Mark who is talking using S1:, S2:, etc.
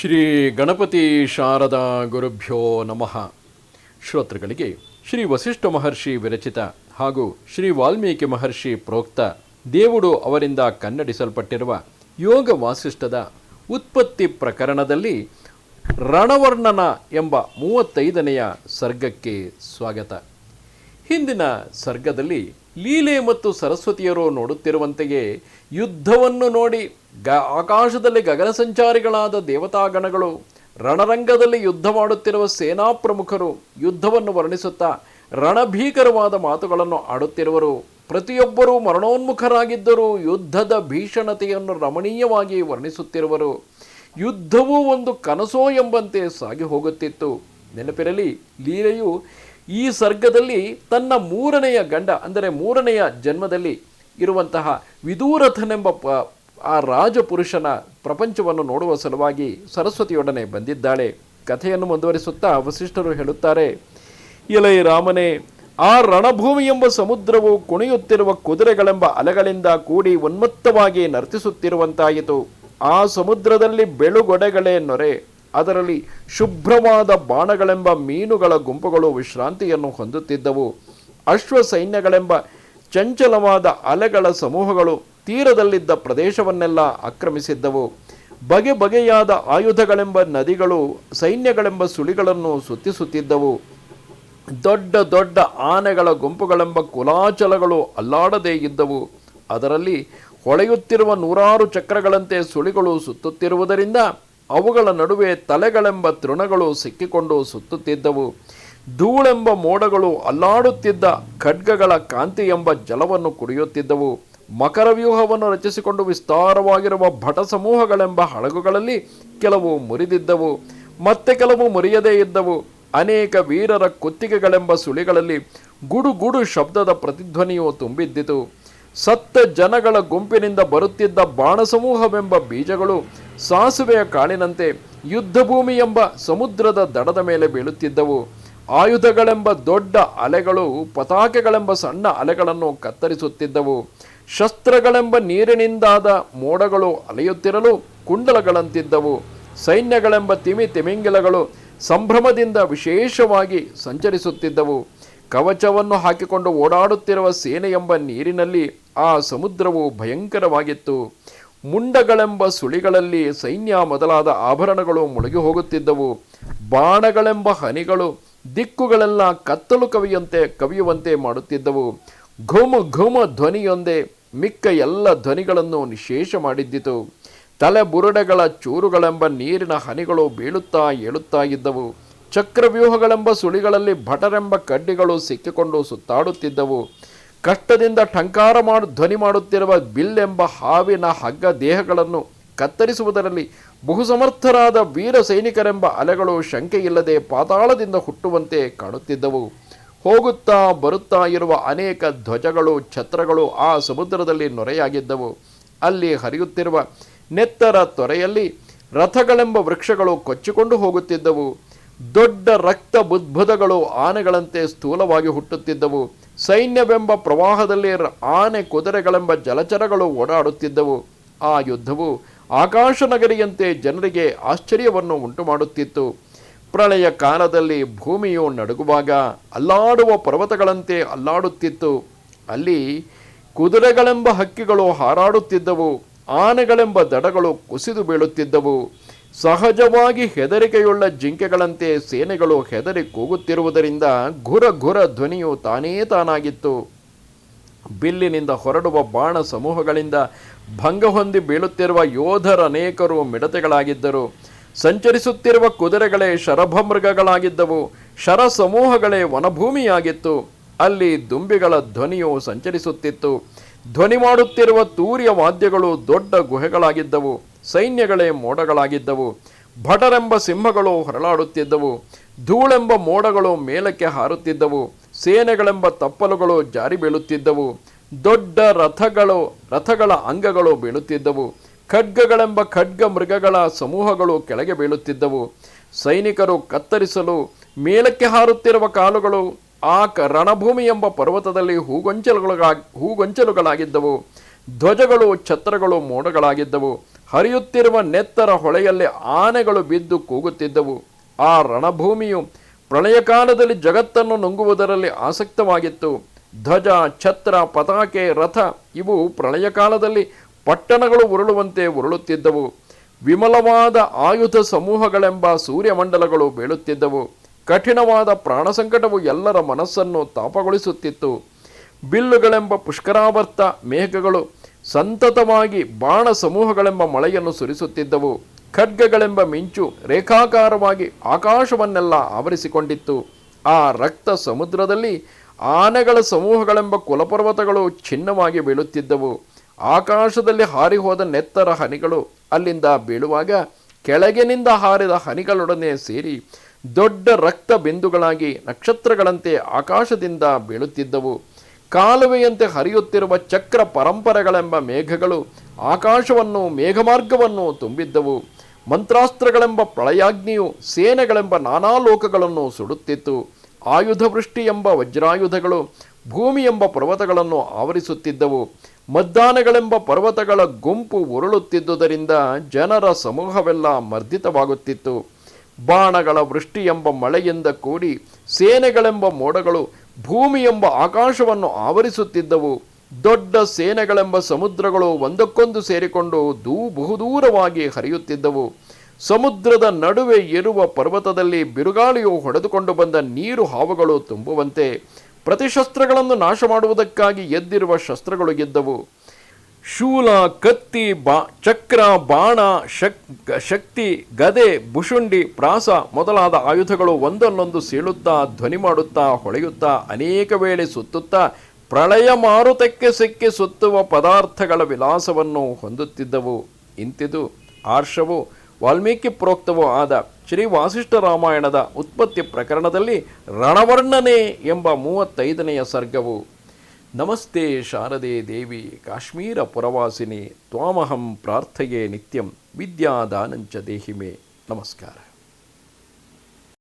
S1: ಶ್ರೀ ಗಣಪತಿ ಶಾರದಾ ಗುರುಭ್ಯೋ ನಮಃ. ಶ್ರೋತೃಗಳಿಗೆ ಶ್ರೀ ವಸಿಷ್ಠ ಮಹರ್ಷಿ ವಿರಚಿತ ಹಾಗೂ ಶ್ರೀ ವಾಲ್ಮೀಕಿ ಮಹರ್ಷಿ ಪ್ರೋಕ್ತ ದೇವುಡು ಅವರಿಂದ ಕನ್ನಡಿಸಲ್ಪಟ್ಟಿರುವ ಯೋಗ ವಾಸಿಷ್ಠದ ಉತ್ಪತ್ತಿ ಪ್ರಕರಣದಲ್ಲಿ ರಣವರ್ಣನ ಎಂಬ 35ನೆಯ ಸರ್ಗಕ್ಕೆ ಸ್ವಾಗತ. ಹಿಂದಿನ ಸರ್ಗದಲ್ಲಿ ಲೀಲೆ ಮತ್ತು ಸರಸ್ವತಿಯರು ನೋಡುತ್ತಿರುವಂತೆಯೇ ಯುದ್ಧವನ್ನು ನೋಡಿ ಆಕಾಶದಲ್ಲಿ ಗಗನ ಸಂಚಾರಿಗಳಾದ ದೇವತಾಗಣಗಳು, ರಣರಂಗದಲ್ಲಿ ಯುದ್ಧ ಮಾಡುತ್ತಿರುವ ಸೇನಾ ಪ್ರಮುಖರು ಯುದ್ಧವನ್ನು ವರ್ಣಿಸುತ್ತಾ ರಣಭೀಕರವಾದ ಮಾತುಗಳನ್ನು ಆಡುತ್ತಿರುವರು. ಪ್ರತಿಯೊಬ್ಬರೂ ಮರಣೋನ್ಮುಖರಾಗಿದ್ದರೂ ಯುದ್ಧದ ಭೀಷಣತೆಯನ್ನು ರಮಣೀಯವಾಗಿ ವರ್ಣಿಸುತ್ತಿರುವರು. ಯುದ್ಧವೂ ಒಂದು ಕನಸೋ ಎಂಬಂತೆ ಸಾಗಿ ಹೋಗುತ್ತಿತ್ತು. ನೆನಪಿರಲಿ, ಲೀಲೆಯು ಈ ಸರ್ಗದಲ್ಲಿ ತನ್ನ ಮೂರನೆಯ ಗಂಡ ಅಂದರೆ ಮೂರನೆಯ ಜನ್ಮದಲ್ಲಿ ಇರುವಂತಹ ವಿದೂರಥನೆಂಬ ಆ ರಾಜಪುರುಷನ ಪ್ರಪಂಚವನ್ನು ನೋಡುವ ಸಲುವಾಗಿ ಸರಸ್ವತಿಯೊಡನೆ ಬಂದಿದ್ದಾಳೆ. ಕಥೆಯನ್ನು ಮುಂದುವರಿಸುತ್ತಾ ವಸಿಷ್ಠರು ಹೇಳುತ್ತಾರೆ, ಎಲೈ ರಾಮನೇ, ಆ ರಣಭೂಮಿ ಎಂಬ ಸಮುದ್ರವು ಕುಣಿಯುತ್ತಿರುವ ಕುದುರೆಗಳೆಂಬ ಅಲೆಗಳಿಂದ ಕೂಡಿ ಉನ್ಮತ್ತವಾಗಿ ನರ್ತಿಸುತ್ತಿರುವಂತಾಯಿತು. ಆ ಸಮುದ್ರದಲ್ಲಿ ಬೆಳುಗೊಡೆಗಳೇ ನೊರೆ, ಅದರಲ್ಲಿ ಶುಭ್ರವಾದ ಬಾಣಗಳೆಂಬ ಮೀನುಗಳ ಗುಂಪುಗಳು ವಿಶ್ರಾಂತಿಯನ್ನು ಹೊಂದುತ್ತಿದ್ದವು. ಅಶ್ವ ಸೈನ್ಯಗಳೆಂಬ ಚಂಚಲವಾದ ಅಲೆಗಳ ಸಮೂಹಗಳು ತೀರದಲ್ಲಿದ್ದ ಪ್ರದೇಶವನ್ನೆಲ್ಲ ಆಕ್ರಮಿಸಿದ್ದವು. ಬಗೆ ಬಗೆಯಾದ ಆಯುಧಗಳೆಂಬ ನದಿಗಳು ಸೈನ್ಯಗಳೆಂಬ ಸುಳಿಗಳನ್ನು ಸುತ್ತಿಸುತ್ತಿದ್ದವು. ದೊಡ್ಡ ದೊಡ್ಡ ಆನೆಗಳ ಗುಂಪುಗಳೆಂಬ ಕುಲಾಚಲಗಳು ಅಲ್ಲಾಡದೇ ಇದ್ದವು. ಅದರಲ್ಲಿ ಹೊಳೆಯುತ್ತಿರುವ 100 ಚಕ್ರಗಳಂತೆ ಸುಳಿಗಳು ಸುತ್ತುತ್ತಿರುವುದರಿಂದ ಅವುಗಳ ನಡುವೆ ತಲೆಗಳೆಂಬ ತೃಣಗಳು ಸಿಕ್ಕಿಕೊಂಡು ಸುತ್ತುತ್ತಿದ್ದವು. ಧೂಳೆಂಬ ಮೋಡಗಳು ಅಲ್ಲಾಡುತ್ತಿದ್ದ ಖಡ್ಗಗಳ ಕಾಂತಿ ಎಂಬ ಜಲವನ್ನು ಕುಡಿಯುತ್ತಿದ್ದವು. ಮಕರವ್ಯೂಹವನ್ನು ರಚಿಸಿಕೊಂಡು ವಿಸ್ತಾರವಾಗಿರುವ ಭಟ ಸಮೂಹಗಳೆಂಬ ಹಡಗುಗಳಲ್ಲಿ ಕೆಲವು ಮುರಿದಿದ್ದವು, ಮತ್ತೆ ಕೆಲವು ಮುರಿಯದೇ ಇದ್ದವು. ಅನೇಕ ವೀರರ ಕುತ್ತಿಗೆಗಳೆಂಬ ಸುಳಿಗಳಲ್ಲಿ ಗುಡುಗುಡು ಶಬ್ದದ ಪ್ರತಿಧ್ವನಿಯು ತುಂಬಿದ್ದಿತು. ಸತ್ತ ಜನಗಳ ಗುಂಪಿನಿಂದ ಬರುತ್ತಿದ್ದ ಬಾಣಸಮೂಹವೆಂಬ ಬೀಜಗಳು ಸಾಸುವೆಯ ಕಾಳಿನಂತೆ ಯುದ್ಧಭೂಮಿ ಎಂಬ ಸಮುದ್ರದ ದಡದ ಮೇಲೆ ಬೀಳುತ್ತಿದ್ದವು. ಆಯುಧಗಳೆಂಬ ದೊಡ್ಡ ಅಲೆಗಳು ಪತಾಕೆಗಳೆಂಬ ಸಣ್ಣ ಅಲೆಗಳನ್ನು ಕತ್ತರಿಸುತ್ತಿದ್ದವು. ಶಸ್ತ್ರಗಳೆಂಬ ನೀರಿನಿಂದಾದ ಮೋಡಗಳು ಅಲೆಯುತ್ತಿರಲು ಕುಂಡಲಗಳಂತಿದ್ದವು. ಸೈನ್ಯಗಳೆಂಬ ತಿಮಿಂಗಿಲಗಳು ಸಂಭ್ರಮದಿಂದ ವಿಶೇಷವಾಗಿ ಸಂಚರಿಸುತ್ತಿದ್ದವು. ಕವಚವನ್ನು ಹಾಕಿಕೊಂಡು ಓಡಾಡುತ್ತಿರುವ ಸೇನೆಯೆಂಬ ನೀರಿನಲ್ಲಿ ಆ ಸಮುದ್ರವು ಭಯಂಕರವಾಗಿತ್ತು. ಮುಂಡಗಳೆಂಬ ಸುಳಿಗಳಲ್ಲಿ ಸೈನ್ಯ ಮೊದಲಾದ ಆಭರಣಗಳು ಮುಳುಗಿ ಹೋಗುತ್ತಿದ್ದವು. ಬಾಣಗಳೆಂಬ ಹನಿಗಳು ದಿಕ್ಕುಗಳೆಲ್ಲ ಕತ್ತಲು ಕವಿಯುವಂತೆ ಮಾಡುತ್ತಿದ್ದವು. ಘುಮ ಘುಮ ಧ್ವನಿಯೊಂದೇ ಮಿಕ್ಕ ಎಲ್ಲ ಧ್ವನಿಗಳನ್ನು ನಿಶೇಷ ಮಾಡಿದ್ದಿತು. ತಲೆ ಬುರುಡೆಗಳ ಚೂರುಗಳೆಂಬ ನೀರಿನ ಹನಿಗಳು ಬೀಳುತ್ತಾ ಏಳುತ್ತಾ ಇದ್ದವು. ಚಕ್ರವ್ಯೂಹಗಳೆಂಬ ಸುಳಿಗಳಲ್ಲಿ ಭಟರೆಂಬ ಕಡ್ಡಿಗಳು ಸಿಕ್ಕಿಕೊಂಡು ಸುತ್ತಾಡುತ್ತಿದ್ದವು. ಕಷ್ಟದಿಂದ ಠಂಕಾರ ಧ್ವನಿ ಮಾಡುತ್ತಿರುವ ಬಿಲ್ಲೆಂಬ ಹಾವಿನ ಹಗ್ಗ ದೇಹಗಳನ್ನು ಕತ್ತರಿಸುವುದರಲ್ಲಿ ಬಹುಸಮರ್ಥರಾದ ವೀರ ಸೈನಿಕರೆಂಬ ಅಲೆಗಳು ಶಂಕೆಯಿಲ್ಲದೆ ಪಾತಾಳದಿಂದ ಹುಟ್ಟುವಂತೆ ಕಾಣುತ್ತಿದ್ದವು. ಹೋಗುತ್ತಾ ಬರುತ್ತಾ ಇರುವ ಅನೇಕ ಧ್ವಜಗಳು ಛತ್ರಗಳು ಆ ಸಮುದ್ರದಲ್ಲಿ ನೊರೆಯಾಗಿದ್ದವು. ಅಲ್ಲಿ ಹರಿಯುತ್ತಿರುವ ನೆತ್ತರ ತೊರೆಯಲ್ಲಿ ರಥಗಳೆಂಬ ವೃಕ್ಷಗಳು ಕೊಚ್ಚಿಕೊಂಡು ಹೋಗುತ್ತಿದ್ದವು. ದೊಡ್ಡ ರಕ್ತ ಬುದ್ಭುದಗಳು ಆನೆಗಳಂತೆ ಸ್ಥೂಲವಾಗಿ ಹುಟ್ಟುತ್ತಿದ್ದವು. ಸೈನ್ಯವೆಂಬ ಪ್ರವಾಹದಲ್ಲಿ ಆನೆ ಕುದುರೆಗಳೆಂಬ ಜಲಚರಗಳು ಓಡಾಡುತ್ತಿದ್ದವು. ಆ ಯುದ್ಧವು ಆಕಾಶನಗರಿಯಂತೆ ಜನರಿಗೆ ಆಶ್ಚರ್ಯವನ್ನು ಉಂಟು ಮಾಡುತ್ತಿತ್ತು. ಪ್ರಳಯ ಕಾಲದಲ್ಲಿ ಭೂಮಿಯು ನಡುಗುವಾಗ ಅಲ್ಲಾಡುವ ಪರ್ವತಗಳಂತೆ ಅಲ್ಲಾಡುತ್ತಿತ್ತು. ಅಲ್ಲಿ ಕುದುರೆಗಳೆಂಬ ಹಕ್ಕಿಗಳು ಹಾರಾಡುತ್ತಿದ್ದವು. ಆನೆಗಳೆಂಬ ದಡಗಳು ಕುಸಿದು ಬೀಳುತ್ತಿದ್ದವು. ಸಹಜವಾಗಿ ಹೆದರಿಕೆಯುಳ್ಳ ಜಿಂಕೆಗಳಂತೆ ಸೇನೆಗಳು ಹೆದರಿ ಕೂಗುತ್ತಿರುವುದರಿಂದ ಘುರ ಘುರ ಧ್ವನಿಯು ತಾನೇ ತಾನಾಗಿತ್ತು. ಬಿಲ್ಲಿನಿಂದ ಹೊರಡುವ ಬಾಣ ಸಮೂಹಗಳಿಂದ ಭಂಗ ಹೊಂದಿ ಬೀಳುತ್ತಿರುವ ಯೋಧರನೇಕರು ಮಿಡತೆಗಳಾಗಿದ್ದರು. ಸಂಚರಿಸುತ್ತಿರುವ ಕುದುರೆಗಳೇ ಶರಭಮೃಗಗಳಾಗಿದ್ದವು. ಶರ ಸಮೂಹಗಳೇ ವನಭೂಮಿಯಾಗಿತ್ತು. ಅಲ್ಲಿ ದುಂಬಿಗಳ ಧ್ವನಿಯು ಸಂಚರಿಸುತ್ತಿತ್ತು. ಧ್ವನಿ ಮಾಡುತ್ತಿರುವ ತೂರ್ಯ ವಾದ್ಯಗಳು ದೊಡ್ಡ ಗುಹೆಗಳಾಗಿದ್ದವು. ಸೈನ್ಯಗಳೇ ಮೋಡಗಳಾಗಿದ್ದವು. ಭಟರೆಂಬ ಸಿಂಹಗಳು ಹೊರಳಾಡುತ್ತಿದ್ದವು. ಧೂಳೆಂಬ ಮೋಡಗಳು ಮೇಲಕ್ಕೆ ಹಾರುತ್ತಿದ್ದವು. ಸೇನೆಗಳೆಂಬ ತಪ್ಪಲುಗಳು ಜಾರಿ ಬೀಳುತ್ತಿದ್ದವು. ದೊಡ್ಡ ರಥಗಳ ಅಂಗಗಳು ಬೀಳುತ್ತಿದ್ದವು. ಖಡ್ಗಗಳೆಂಬ ಖಡ್ಗ ಮೃಗಗಳ ಸಮೂಹಗಳು ಕೆಳಗೆ ಬೀಳುತ್ತಿದ್ದವು. ಸೈನಿಕರು ಕತ್ತರಿಸಲು ಮೇಲಕ್ಕೆ ಹಾರುತ್ತಿರುವ ಕಾಲುಗಳು ಆ ರಣಭೂಮಿ ಎಂಬ ಪರ್ವತದಲ್ಲಿ ಹೂಗೊಂಚಲುಗಳಾಗಿದ್ದವು. ಧ್ವಜಗಳು ಛತ್ರಗಳು ಮೋಡಗಳಾಗಿದ್ದವು. ಹರಿಯುತ್ತಿರುವ ನೆತ್ತರ ಹೊಳೆಯಲ್ಲಿ ಆನೆಗಳು ಬಿದ್ದು ಕೂಗುತ್ತಿದ್ದವು. ಆ ರಣಭೂಮಿಯು ಪ್ರಳಯ ಕಾಲದಲ್ಲಿ ಜಗತ್ತನ್ನು ನುಂಗುವುದರಲ್ಲಿ ಆಸಕ್ತವಾಗಿತ್ತು. ಧ್ವಜ, ಛತ್ರ, ಪತಾಕೆ, ರಥ ಇವು ಪ್ರಳಯ ಕಾಲದಲ್ಲಿ ಪಟ್ಟಣಗಳು ಉರುಳುವಂತೆ ಉರುಳುತ್ತಿದ್ದವು. ವಿಮಲವಾದ ಆಯುಧ ಸಮೂಹಗಳೆಂಬ ಸೂರ್ಯಮಂಡಲಗಳು ಬೀಳುತ್ತಿದ್ದವು. ಕಠಿಣವಾದ ಪ್ರಾಣ ಸಂಕಟವು ಎಲ್ಲರ ಮನಸ್ಸನ್ನು ತಾಪಗೊಳಿಸುತ್ತಿತ್ತು. ಬಿಲ್ಲುಗಳೆಂಬ ಪುಷ್ಕರಾವರ್ತ ಮೇಘಗಳು ಸಂತತವಾಗಿ ಬಾಣ ಸಮೂಹಗಳೆಂಬ ಮಳೆಯನ್ನು ಸುರಿಸುತ್ತಿದ್ದವು. ಖಡ್ಗಗಳೆಂಬ ಮಿಂಚು ರೇಖಾಕಾರವಾಗಿ ಆಕಾಶವನ್ನೆಲ್ಲ ಆವರಿಸಿಕೊಂಡಿತ್ತು. ಆ ರಕ್ತ ಸಮುದ್ರದಲ್ಲಿ ಆನೆಗಳ ಸಮೂಹಗಳೆಂಬ ಕುಲಪರ್ವತಗಳು ಚಿನ್ನವಾಗಿ ಬೀಳುತ್ತಿದ್ದವು. ಆಕಾಶದಲ್ಲಿ ಹಾರಿಹೋದ ನೆತ್ತರ ಹನಿಗಳು ಅಲ್ಲಿಂದ ಬೀಳುವಾಗ ಕೆಳಗಿನಿಂದ ಹಾರಿದ ಹನಿಗಳೊಡನೆ ಸೇರಿ ದೊಡ್ಡ ರಕ್ತ ಬಿಂದುಗಳಾಗಿ ನಕ್ಷತ್ರಗಳಂತೆ ಆಕಾಶದಿಂದ ಬೀಳುತ್ತಿದ್ದವು. ಕಾಲುವೆಯಂತೆ ಹರಿಯುತ್ತಿರುವ ಚಕ್ರ ಪರಂಪರೆಗಳೆಂಬ ಮೇಘಗಳು ಆಕಾಶವನ್ನು ಮೇಘಮಾರ್ಗವನ್ನು ತುಂಬಿದ್ದವು. ಮಂತ್ರಾಸ್ತ್ರಗಳೆಂಬ ಪ್ರಳಯಾಗ್ನಿಯು ಸೇನೆಗಳೆಂಬ ನಾನಾ ಲೋಕಗಳನ್ನು ಸುಡುತ್ತಿತ್ತು. ಆಯುಧವೃಷ್ಟಿ ಎಂಬ ವಜ್ರಾಯುಧಗಳು ಭೂಮಿ ಎಂಬ ಪರ್ವತಗಳನ್ನು ಆವರಿಸುತ್ತಿದ್ದವು. ಮದ್ದಾನೆಗಳೆಂಬ ಪರ್ವತಗಳ ಗುಂಪು ಉರುಳುತ್ತಿದ್ದುದರಿಂದ ಜನರ ಸಮೂಹವೆಲ್ಲ ಮರ್ದಿತವಾಗುತ್ತಿತ್ತು. ಬಾಣಗಳ ವೃಷ್ಟಿ ಎಂಬ ಮಳೆಯಿಂದ ಕೂಡಿ ಸೇನೆಗಳೆಂಬ ಮೋಡಗಳು ಭೂಮಿ ಎಂಬ ಆಕಾಶವನ್ನು ಆವರಿಸುತ್ತಿದ್ದವು. ದೊಡ್ಡ ಸೇನೆಗಳೆಂಬ ಸಮುದ್ರಗಳು ಒಂದಕ್ಕೊಂದು ಸೇರಿಕೊಂಡು ಬಹುದೂರವಾಗಿ ಹರಿಯುತ್ತಿದ್ದವು. ಸಮುದ್ರದ ನಡುವೆ ಇರುವ ಪರ್ವತದಲ್ಲಿ ಬಿರುಗಾಳಿಯು ಹೊಡೆದುಕೊಂಡು ಬಂದ ನೀರು ಹಾವುಗಳು ತುಂಬುವಂತೆ ಪ್ರತಿಶಸ್ತ್ರಗಳನ್ನು ನಾಶ ಮಾಡುವುದಕ್ಕಾಗಿ ಎದ್ದಿರುವ ಶಸ್ತ್ರಗಳು ಗೆದ್ದವು. ಶೂಲ, ಕತ್ತಿ, ಚಕ್ರ, ಬಾಣ, ಶಕ್ತಿ, ಗದೆ, ಬುಷುಂಡಿ, ಪ್ರಾಸ ಮೊದಲಾದ ಆಯುಧಗಳು ಒಂದನ್ನೊಂದು ಸೀಳುತ್ತಾ ಧ್ವನಿ ಮಾಡುತ್ತಾ ಹೊಳೆಯುತ್ತಾ ಅನೇಕ ವೇಳೆ ಸುತ್ತುತ್ತಾ ಪ್ರಳಯ ಮಾರುತಕ್ಕೆ ಸಿಕ್ಕಿ ಸುತ್ತುವ ಪದಾರ್ಥಗಳ ವಿಲಾಸವನ್ನು ಹೊಂದುತ್ತಿದ್ದವು. ಇಂತಿದು ಆರ್ಷವು ವಾಲ್ಮೀಕಿ ಪ್ರೋಕ್ತವೂ ಆದ ಶ್ರೀ ವಾಸಿಷ್ಠ ರಾಮಾಯಣದ ಉತ್ಪತ್ತಿ ಪ್ರಕರಣದಲ್ಲಿ ರಣವರ್ಣನೆ ಎಂಬ 35ನೆಯ ಸರ್ಗವು. ನಮಸ್ತೆ ಶಾರದೆ ದೇವಿ ಕಾಶ್ಮೀರ ಪುರವಾಸಿನಿ ತ್ವಾಮಹಂ ಪ್ರಾರ್ಥಯೇ ನಿತ್ಯಂ ವಿದ್ಯಾದಾನಂಚ ದೇಹಿಮೆ. ನಮಸ್ಕಾರ.